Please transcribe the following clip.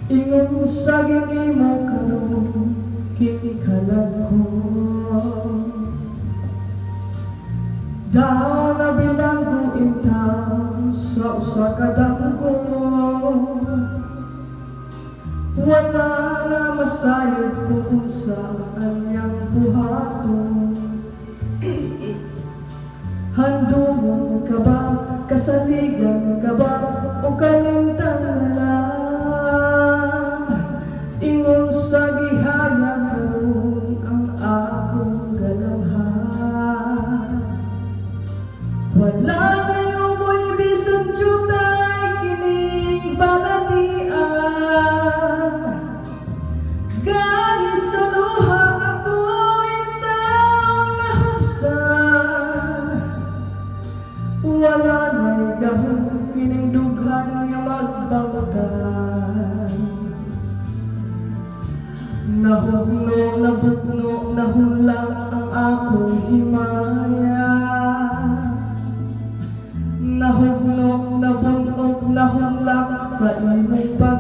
Ingon sa gini mo karon kinikalag ko. Daw na bilang ko intang sa usa ka danggo. Wala na masayod kung saan niyang buhaton. Handungon ka ba, kasaligan ka ba, o kalintang na lang? Ingon sa gihaya karon ang akong galamhan. Wala kayo mo'y bisan jutay kining balatian. Gani sa luha ako itang nahubsan. Wala na'y gahong kining dughan nga magbangtan. Nahugno, nabugno, nahunlang ang akong himaya. Nahugno, nabunog, nahunlang sa imong pag